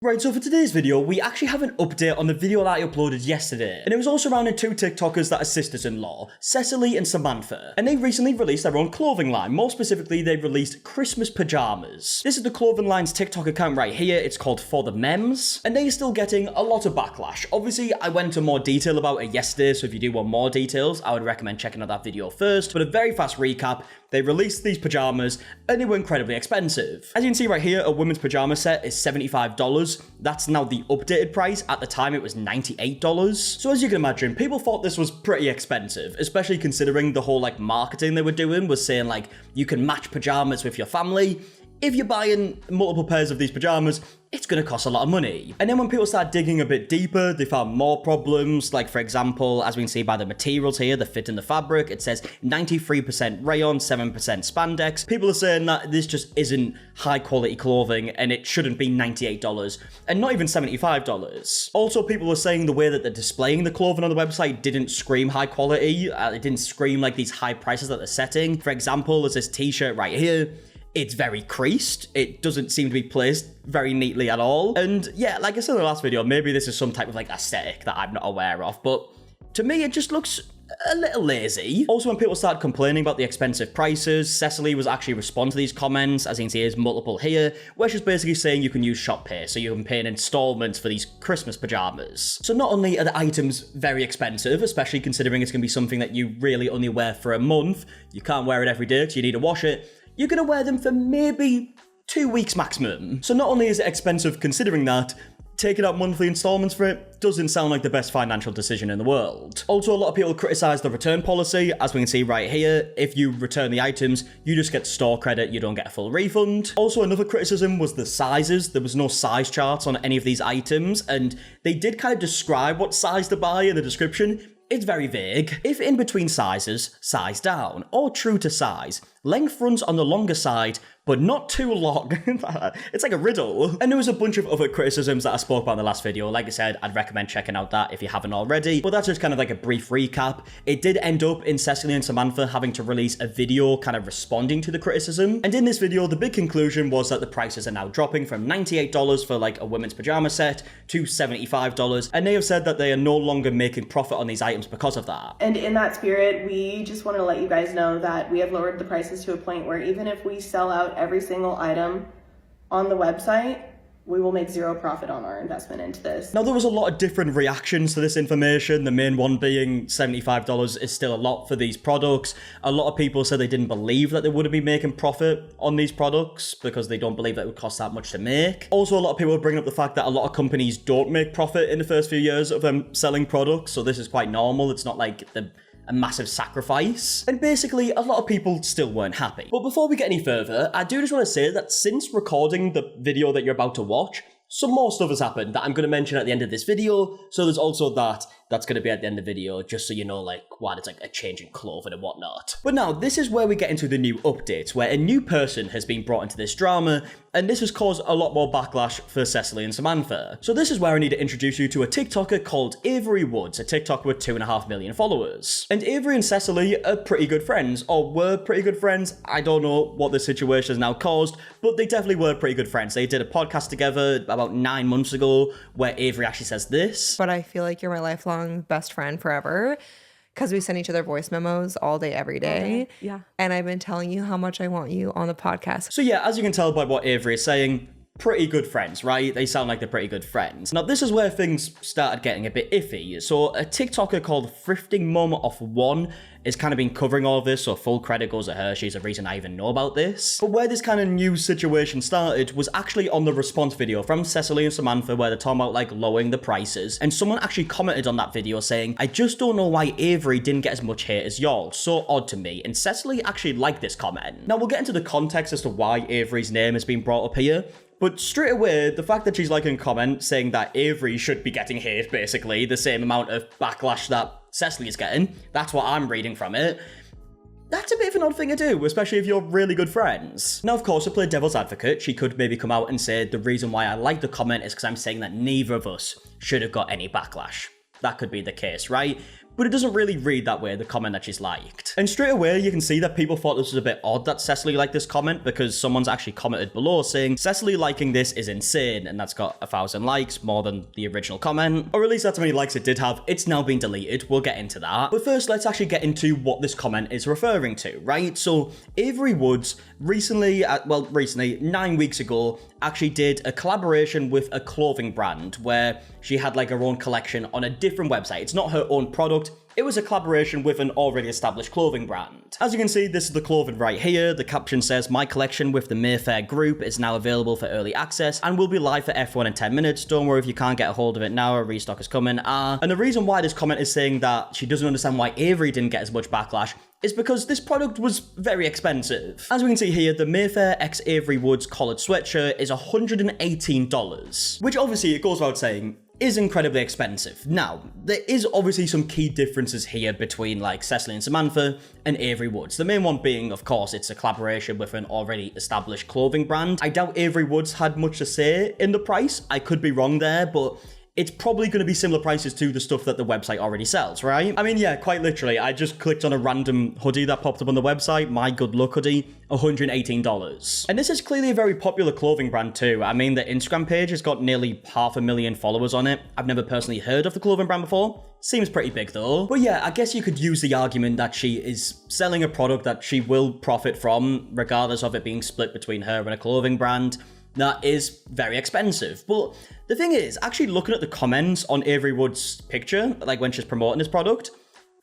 Right, so for today's video, we actually have an update on the video that I uploaded yesterday. And it was all surrounding two TikTokers that are sisters-in-law, Cecily and Samantha. And they recently released their own clothing line. More specifically, they released Christmas pajamas. This is the clothing line's TikTok account right here. It's called For The Mems. And they are still getting a lot of backlash. Obviously, I went into more detail about it yesterday, so if you do want more details, I would recommend checking out that video first. But a very fast recap, they released these pajamas and they were incredibly expensive. As you can see right here, a women's pajama set is $75. That's now the updated price. At the time, it was $98. So as you can imagine, people thought this was pretty expensive, especially considering the whole marketing they were doing was saying you can match pajamas with your family. If you're buying multiple pairs of these pajamas, it's going to cost a lot of money. And then when people start digging a bit deeper, they found more problems. Like, for example, as we can see by the materials here, the fit in the fabric, it says 93% rayon, 7% spandex. People are saying that this just isn't high quality clothing and it shouldn't be $98 and not even $75. Also, people are saying the way that they're displaying the clothing on the website didn't scream high quality. It didn't scream these high prices that they're setting. For example, there's this t-shirt right here. It's very creased. It doesn't seem to be placed very neatly at all. And yeah, like I said in the last video, maybe this is some type of aesthetic that I'm not aware of, but to me, it just looks a little lazy. Also, when people start complaining about the expensive prices, Cecily was actually responding to these comments. As you can see, there's multiple here, where she's basically saying you can use shop pay, so you can pay in installments for these Christmas pajamas. So not only are the items very expensive, especially considering it's going to be something that you really only wear for a month, you can't wear it every day because you need to wash it, you're going to wear them for maybe 2 weeks maximum. So not only is it expensive considering that, taking out monthly installments for it doesn't sound like the best financial decision in the world. Also, a lot of people criticize the return policy. As we can see right here, if you return the items, you just get store credit, you don't get a full refund. Also, another criticism was the sizes. There was no size charts on any of these items, and they did kind of describe what size to buy in the description. It's very vague. If in between sizes, size down, or true to size. Length runs on the longer side, but not too long. It's like a riddle. And there was a bunch of other criticisms that I spoke about in the last video. Like I said, I'd recommend checking out that if you haven't already. But that's just kind of a brief recap. It did end up in Cecily and Samantha having to release a video kind of responding to the criticism. And in this video, the big conclusion was that the prices are now dropping from $98 for a women's pajama set to $75. And they have said that they are no longer making profit on these items because of that. And in that spirit, we just want to let you guys know that we have lowered the prices to a point where even if we sell out every single item on the website, we will make zero profit on our investment into this. Now, there was a lot of different reactions to this information. The main one being $75 is still a lot for these products. A lot of people said they didn't believe that they wouldn't be making profit on these products because they don't believe that it would cost that much to make. Also, a lot of people are bringing up the fact that a lot of companies don't make profit in the first few years of them selling products, so this is quite normal. It's not like a massive sacrifice. And basically, a lot of people still weren't happy. But before we get any further, I do just want to say that since recording the video that you're about to watch, some more stuff has happened that I'm going to mention at the end of this video. So there's also that's going to be at the end of the video, just so you know, what it's a change in clothing and whatnot. But now, this is where we get into the new updates, where a new person has been brought into this drama, and this has caused a lot more backlash for Cecily and Samantha. So this is where I need to introduce you to a TikToker called Avery Woods, a TikToker with 2.5 million followers. And Avery and Cecily are pretty good friends, or were pretty good friends. I don't know what the situation has now caused, but they definitely were pretty good friends. They did a podcast together about 9 months ago, where Avery actually says this. But I feel like you're my lifelong best friend forever, because we send each other voice memos all day, every day. Okay. Yeah. And I've been telling you how much I want you on the podcast. So yeah, as you can tell by what Avery is saying, pretty good friends, right? They sound like they're pretty good friends. Now, this is where things started getting a bit iffy. So a TikToker called Thrifting Mum of One is kind of been covering all of this, so full credit goes to her. She's the reason I even know about this. But where this kind of news situation started was actually on the response video from Cecily and Samantha, where they're talking about lowering the prices. And someone actually commented on that video saying, "I just don't know why Avery didn't get as much hate as y'all. So odd to me." And Cecily actually liked this comment. Now, we'll get into the context as to why Avery's name has been brought up here. But straight away, the fact that she's liking a comment saying that Avery should be getting hate, basically, the same amount of backlash that Cecily is getting, that's what I'm reading from it. That's a bit of an odd thing to do, especially if you're really good friends. Now, of course, to play devil's advocate, she could maybe come out and say the reason why I like the comment is because I'm saying that neither of us should have got any backlash. That could be the case, right? but it doesn't really read that way, the comment that she's liked. And straight away, you can see that people thought this was a bit odd that Cecily liked this comment, because someone's actually commented below saying, Cecily liking this is insane, and that's got 1,000 likes, more than the original comment. Or at least that's how many likes it did have. It's now been deleted, we'll get into that. But first, let's actually get into what this comment is referring to, right? So, Avery Woods recently, 9 weeks ago, actually did a collaboration with a clothing brand where she had like her own collection on a different website. It's not her own product. It was a collaboration with an already established clothing brand. As you can see, this is the clothing right here. The caption says, my collection with the Mayfair group is now available for early access and will be live for F1 in 10 minutes. Don't worry if you can't get a hold of it now, a restock is coming. And the reason why this comment is saying that she doesn't understand why Avery didn't get as much backlash is because this product was very expensive. As we can see here, the Mayfair x Avery Woods collared sweatshirt is $118, which obviously, it goes without saying, is incredibly expensive. Now, there is obviously some key differences here between like Cecily and Samantha and Avery Woods. The main one being, of course, it's a collaboration with an already established clothing brand. I doubt Avery Woods had much to say in the price. I could be wrong there, but it's probably going to be similar prices to the stuff that the website already sells, right? I mean, yeah, quite literally, I just clicked on a random hoodie that popped up on the website, my good luck hoodie, $118. And this is clearly a very popular clothing brand too. I mean, the Instagram page has got nearly 500,000 followers on it. I've never personally heard of the clothing brand before. Seems pretty big though. But yeah, I guess you could use the argument that she is selling a product that she will profit from, regardless of it being split between her and a clothing brand. That is very expensive. But the thing is, actually looking at the comments on Avery Woods' picture, like when she's promoting this product,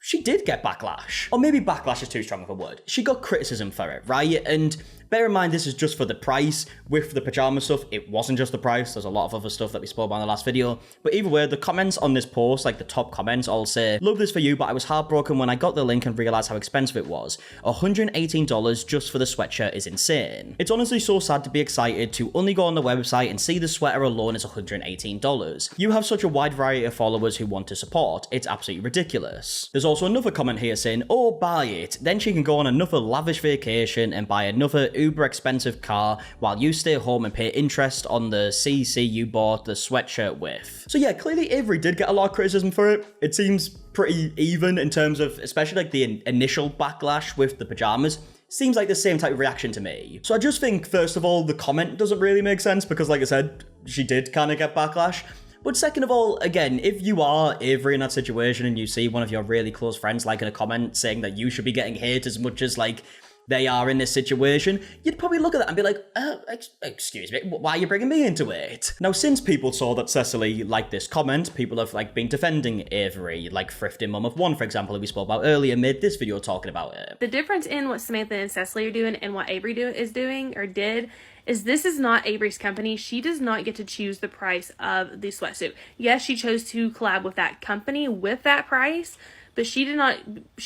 she did get backlash. Or maybe backlash is too strong of a word. She got criticism for it, right? And bear in mind, this is just for the price. With the pajama stuff, it wasn't just the price. There's a lot of other stuff that we spoke about in the last video. But either way, the comments on this post, like the top comments, all say, love this for you, but I was heartbroken when I got the link and realized how expensive it was. $118 just for the sweatshirt is insane. It's honestly so sad to be excited to only go on the website and see the sweater alone is $118. You have such a wide variety of followers who want to support. It's absolutely ridiculous. There's also another comment here saying, oh, buy it. Then she can go on another lavish vacation and buy another uber expensive car while you stay home and pay interest on the CC you bought the sweatshirt with. So yeah, clearly Avery did get a lot of criticism for it. It seems pretty even in terms of, especially like the initial backlash with the pajamas. Seems like the same type of reaction to me. So I just think, first of all, the comment doesn't really make sense because, like I said, she did kind of get backlash. But second of all, again, if you are Avery in that situation and you see one of your really close friends liking a comment saying that you should be getting hate as much as, like, they are in this situation, you'd probably look at that and be like, excuse me, why are you bringing me into it? Now, since people saw that Cecily liked this comment, people have like been defending Avery, like Thrifty Mum of One, for example, who we spoke about earlier, made this video talking about it. The difference in what Samantha and Cecily are doing and what Avery did is this is not Avery's company. She does not get to choose the price of the sweatsuit. Yes, she chose to collab with that company with that price, but she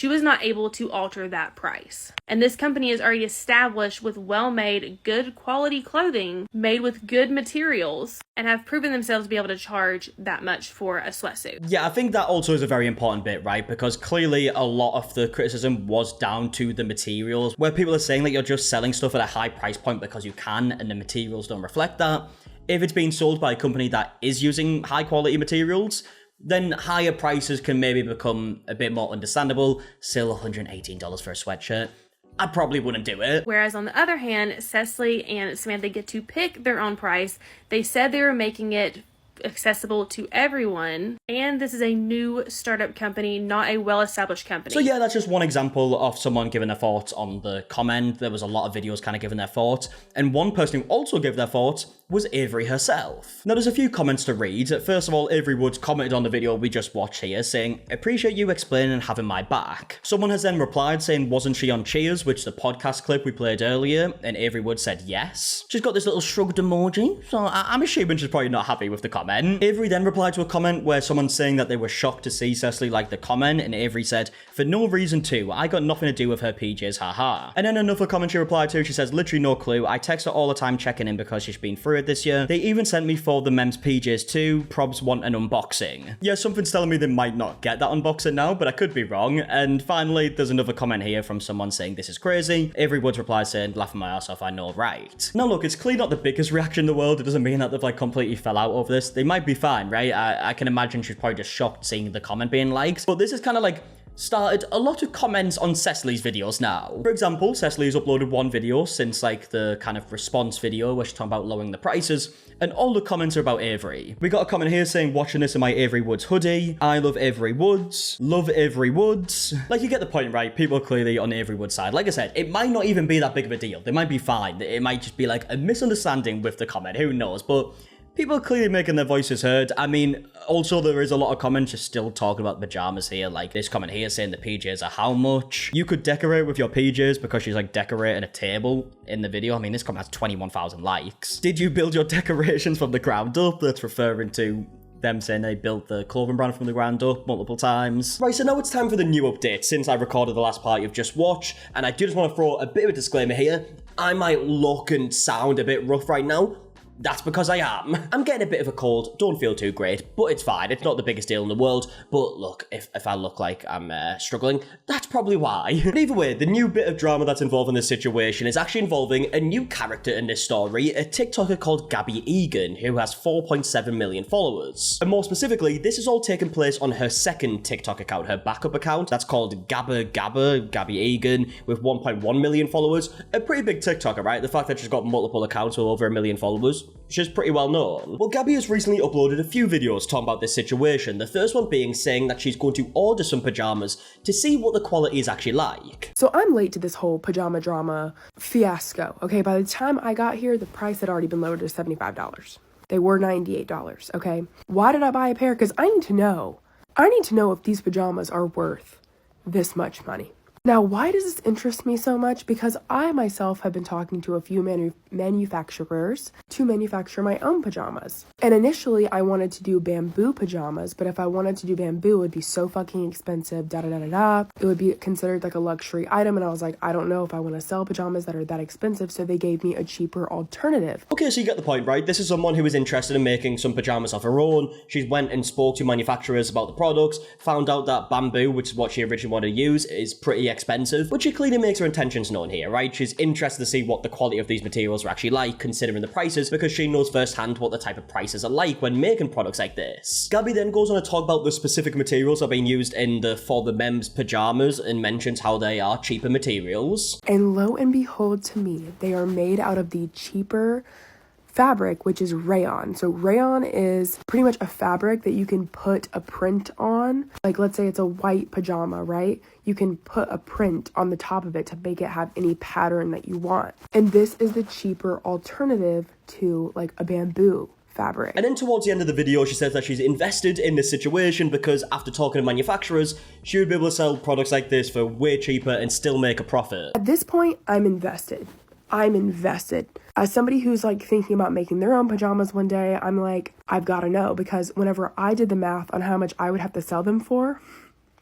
was not able to alter that price. And this company is already established with well-made, good quality clothing made with good materials and have proven themselves to be able to charge that much for a sweatsuit. Yeah, I think that also is a very important bit, right? Because clearly a lot of the criticism was down to the materials, where people are saying that you're just selling stuff at a high price point because you can and the materials don't reflect that. If it's being sold by a company that is using high quality materials, then higher prices can maybe become a bit more understandable. Still $118 for a sweatshirt. I probably wouldn't do it. Whereas on the other hand, Cecily and Samantha get to pick their own price. They said they were making it accessible to everyone, and this is a new startup company, not a well-established company. So yeah, that's just one example of someone giving their thoughts on the comment. There was a lot of videos kind of giving their thoughts, and one person who also gave their thoughts was Avery herself. Now there's a few comments to read. First of all, Avery Woods commented on the video we just watched here saying, appreciate you explaining and having my back. Someone has then replied saying, wasn't she on Cheers, which is the podcast clip we played earlier, and Avery Woods said yes. She's got this little shrugged emoji, so I'm assuming she's probably not happy with the comment. Avery then replied to a comment where someone's saying that they were shocked to see Cecily like the comment, and Avery said, for no reason too, I got nothing to do with her PJs, haha. And then another comment she replied to, she says, literally no clue, I text her all the time checking in because she's been through it this year. They even sent me for the Mems PJs too, probs want an unboxing. Yeah, something's telling me they might not get that unboxing now, but I could be wrong. And finally, there's another comment here from someone saying this is crazy. Avery Woods replies saying, laughing my ass off, I know, right? Now look, it's clearly not the biggest reaction in the world. It doesn't mean that they've like completely fell out over this. they might be fine, right? I can imagine she's probably just shocked seeing the comment being liked. But this is kind of like started a lot of comments on Cecily's videos now. For example, Cecily has uploaded one video since like the kind of response video where she's talking about lowering the prices, and all the comments are about Avery. We got a comment here saying, watching this in my Avery Woods hoodie, I love Avery Woods, love Avery Woods. Like, you get the point, right? People are clearly on Avery Woods' side. Like I said, it might not even be that big of a deal. They might be fine. It might just be like a misunderstanding with the comment, who knows? But people are clearly making their voices heard. I mean, also there is a lot of comments just still talking about pajamas here. Like this comment here saying the PJs are how much. You could decorate with your PJs because she's like decorating a table in the video. I mean, this comment has 21,000 likes. Did you build your decorations from the ground up? That's referring to them saying they built the clothing brand from the ground up multiple times. Right, so now it's time for the new update since I recorded the last part you've just watched, and I do just want to throw a bit of a disclaimer here. I might look and sound a bit rough right now. That's because I am. I'm getting a bit of a cold, don't feel too great, but it's fine. It's not the biggest deal in the world, but look, if I look like I'm struggling, that's probably why. But either way, the new bit of drama that's involved in this situation is actually involving a new character in this story, a TikToker called Gabbie Egan, who has 4.7 million followers. And more specifically, this is all taking place on her second TikTok account, her backup account, that's called Gabbie Egan, with 1.1 million followers. A pretty big TikToker, right? The fact that she's got multiple accounts with over 1 million followers, she's pretty well known. Well, Gabbie has recently uploaded a few videos talking about this situation. The first one being saying that she's going to order some pajamas to see what the quality is actually like. So I'm late to this whole pajama drama fiasco, okay? By the time I got here, the price had already been lowered to $75. They were $98, okay? Why did I buy a pair? Because I need to know. I need to know if these pajamas are worth this much money. Now, why does this interest me so much? Because I myself have been talking to a few manufacturers to manufacture my own pajamas. And initially, I wanted to do bamboo pajamas, but if I wanted to do bamboo, it would be so fucking expensive, da-da-da-da-da. It would be considered like a luxury item, and I was like, I don't know if I want to sell pajamas that are that expensive, so they gave me a cheaper alternative. Okay, so you get the point, right? This is someone who is interested in making some pajamas of her own. She went and spoke to manufacturers about the products, found out that bamboo, which is what she originally wanted to use, is pretty expensive, but she clearly makes her intentions known here, right? She's interested to see what the quality of these materials are actually like, considering the prices, because she knows firsthand what the type of prices are like when making products like this. Gabbie then goes on to talk about the specific materials that are being used in the For the Mems pajamas and mentions how they are cheaper materials. And lo and behold, to me, they are made out of the cheaper fabric, which is rayon. So rayon is pretty much a fabric that you can put a print on. Like, let's say it's a white pajama, right? You can put a print on the top of it to make it have any pattern that you want. And this is the cheaper alternative to like a bamboo fabric. And then towards the end of the video, she says that she's invested in this situation because after talking to manufacturers, she would be able to sell products like this for way cheaper and still make a profit. At this point, I'm invested. As somebody who's like thinking about making their own pajamas one day, I'm like, I've got to know, because whenever I did the math on how much I would have to sell them for,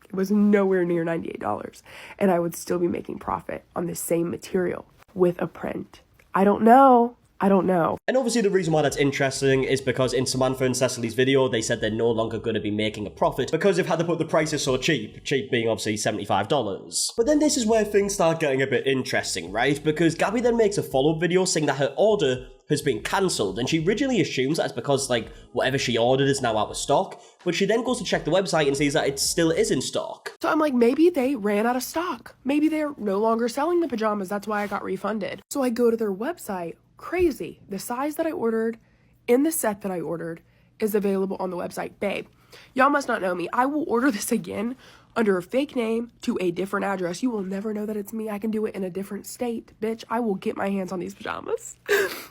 it was nowhere near $98, and I would still be making profit on the same material with a print. I don't know. And obviously the reason why that's interesting is because in Samantha and Cecily's video, they said they're no longer going to be making a profit because they've had to put the prices so cheap being obviously $75. But then this is where things start getting a bit interesting, right? Because Gabbie then makes a follow-up video saying that her order has been cancelled, and she originally assumes that's because like whatever she ordered is now out of stock, but she then goes to check the website and sees that it still is in stock. So I'm like, maybe they ran out of stock. Maybe they're no longer selling the pajamas. That's why I got refunded. So I go to their website. Crazy. The size that I ordered in the set that I ordered is available on the website. Babe, y'all must not know me. I will order this again under a fake name to a different address. You will never know that it's me. I can do it in a different state. Bitch, I will get my hands on these pajamas.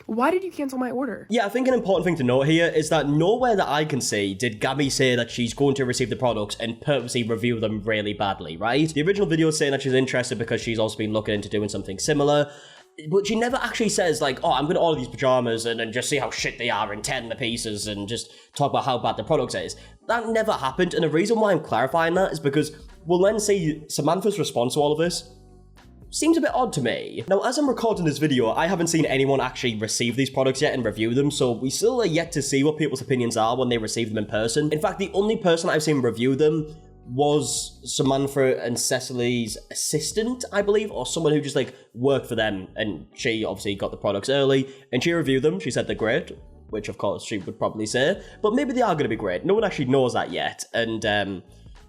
Why did you cancel my order? Yeah, I think an important thing to note here is that nowhere that I can see did Gabbie say that she's going to receive the products and purposely review them really badly, right? The original video is saying that she's interested because she's also been looking into doing something similar. But she never actually says, like, oh, I'm going to order these pajamas and then just see how shit they are and 10 the pieces and just talk about how bad the product is. That never happened, and the reason why I'm clarifying that is because we'll then see Samantha's response to all of this seems a bit odd to me. Now, as I'm recording this video, I haven't seen anyone actually receive these products yet and review them, so we still are yet to see what people's opinions are when they receive them in person. In fact, the only person I've seen review them was Samantha and Cecily's assistant, I believe, or someone who just like worked for them, and she obviously got the products early and she reviewed them. She said they're great. which of course she would probably say, but maybe they are going to be great. No one actually knows that yet, and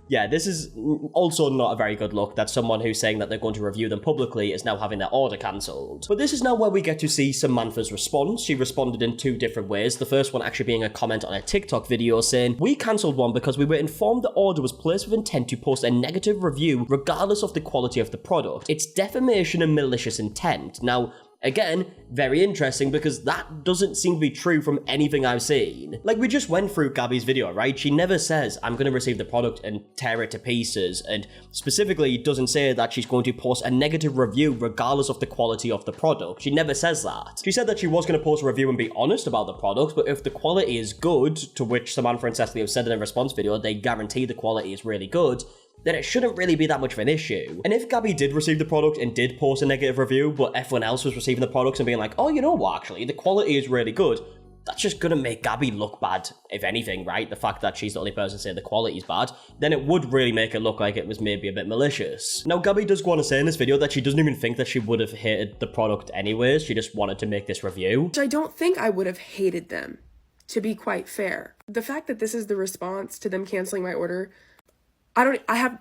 yeah, this is also not a very good look that someone who's saying that they're going to review them publicly is now having their order cancelled. But this is now where we get to see Samantha's response. She responded in 2 different ways. The first one actually being a comment on a TikTok video saying, "We cancelled one because we were informed the order was placed with intent to post a negative review regardless of the quality of the product. It's defamation and malicious intent." Now, again, very interesting because that doesn't seem to be true from anything I've seen. Like, we just went through Gabbie's video, right? She never says, "I'm going to receive the product and tear it to pieces," and specifically doesn't say that she's going to post a negative review regardless of the quality of the product. She never says that. She said that she was going to post a review and be honest about the product, but if the quality is good, to which Samantha and Cecily have said in a response video, they guarantee the quality is really good, then it shouldn't really be that much of an issue. And if Gabbie did receive the product and did post a negative review, but everyone else was receiving the products and being like, "Oh, you know what, actually, the quality is really good," that's just gonna make Gabbie look bad, if anything, right? The fact that she's the only person saying the quality is bad, then it would really make it look like it was maybe a bit malicious. Now, Gabbie does go on to say in this video that she doesn't even think that she would have hated the product anyways, she just wanted to make this review. Which I don't think I would have hated them, to be quite fair. The fact that this is the response to them canceling my order, I have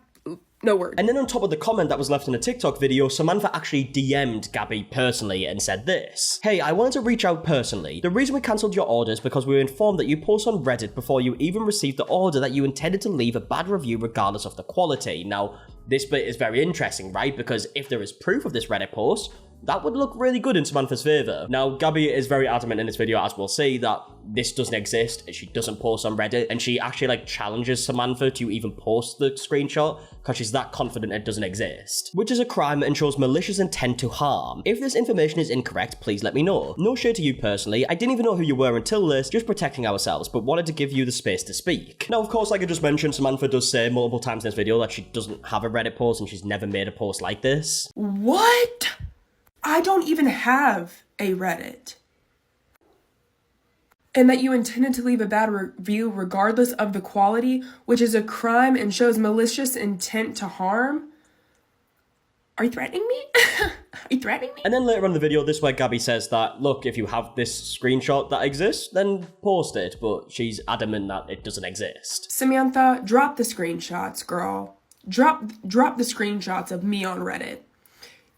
no word. And then on top of the comment that was left in a TikTok video, Samantha actually DM'd Gabbie personally and said this: "Hey, I wanted to reach out personally. The reason we cancelled your order is because we were informed that you posted on Reddit before you even received the order that you intended to leave a bad review regardless of the quality." Now, this bit is very interesting, right? Because if there is proof of this Reddit post, that would look really good in Samantha's favour. Now, Gabbie is very adamant in this video, as we'll see, that this doesn't exist, and she doesn't post on Reddit, and she actually, like, challenges Samantha to even post the screenshot, because she's that confident it doesn't exist. Which is a crime and shows malicious intent to harm. If this information is incorrect, please let me know. No shade to you personally, I didn't even know who you were until this, just protecting ourselves, but wanted to give you the space to speak. Now, of course, like I just mentioned, Samantha does say multiple times in this video that she doesn't have a Reddit post, and she's never made a post like this. What? I don't even have a Reddit. And that you intended to leave a bad review regardless of the quality, which is a crime and shows malicious intent to harm? Are you threatening me? Are you threatening me? And then later on in the video, this is where Gabbie says that, look, if you have this screenshot that exists, then post it, but she's adamant that it doesn't exist. Samantha, drop the screenshots, girl. Drop the screenshots of me on Reddit.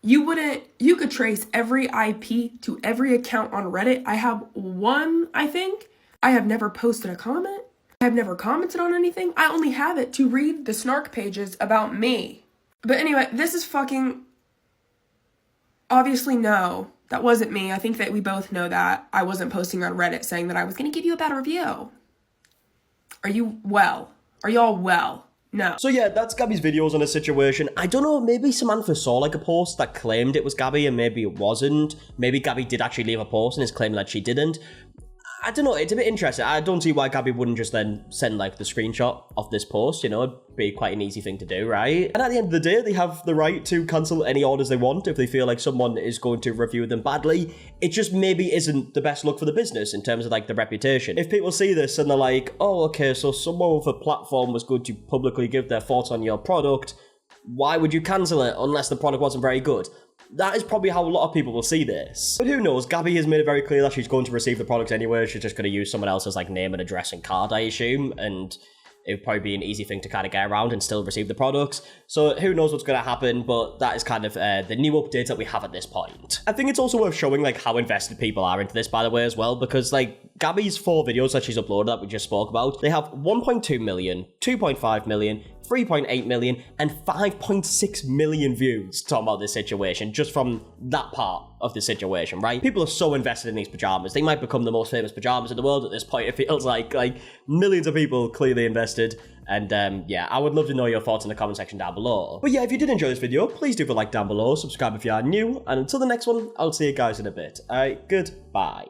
You could trace every IP to every account on Reddit. I have one, I think. I have never posted a comment. I have never commented on anything. I only have it to read the snark pages about me. But anyway, this is fucking... Obviously, no. That wasn't me. I think that we both know that. I wasn't posting on Reddit saying that I was going to give you a bad review. Are you well? Are y'all well? No. So yeah, that's Gabbie's videos on the situation. I don't know, maybe Samantha saw like a post that claimed it was Gabbie and maybe it wasn't. Maybe Gabbie did actually leave a post and is claiming that she didn't. I don't know, it's a bit interesting. I don't see why Gabbie wouldn't just then send like the screenshot of this post, you know, it'd be quite an easy thing to do, right? And at the end of the day, they have the right to cancel any orders they want if they feel like someone is going to review them badly. It just maybe isn't the best look for the business in terms of like the reputation. If people see this and they're like, oh, okay, so someone with a platform was going to publicly give their thoughts on your product, why would you cancel it unless the product wasn't very good? That is probably how a lot of people will see this. But who knows, Gabbie has made it very clear that she's going to receive the product anyway. She's just going to use someone else's like name and address and card, I assume, and it would probably be an easy thing to kind of get around and still receive the products. So who knows what's going to happen, but that is kind of the new updates that we have at this point. I think it's also worth showing like how invested people are into this, by the way, as well, because like Gabbie's 4 videos that she's uploaded that we just spoke about, they have 1.2 million, 2.5 million, 3.8 million, and 5.6 million views talking about this situation, just from that part of the situation, right? People are so invested in these pajamas. They might become the most famous pajamas in the world at this point, it feels like millions of people clearly invested. And yeah, I would love to know your thoughts in the comment section down below. But yeah, if you did enjoy this video, please do leave a like down below, subscribe if you are new, and until the next one, I'll see you guys in a bit. Alright, goodbye.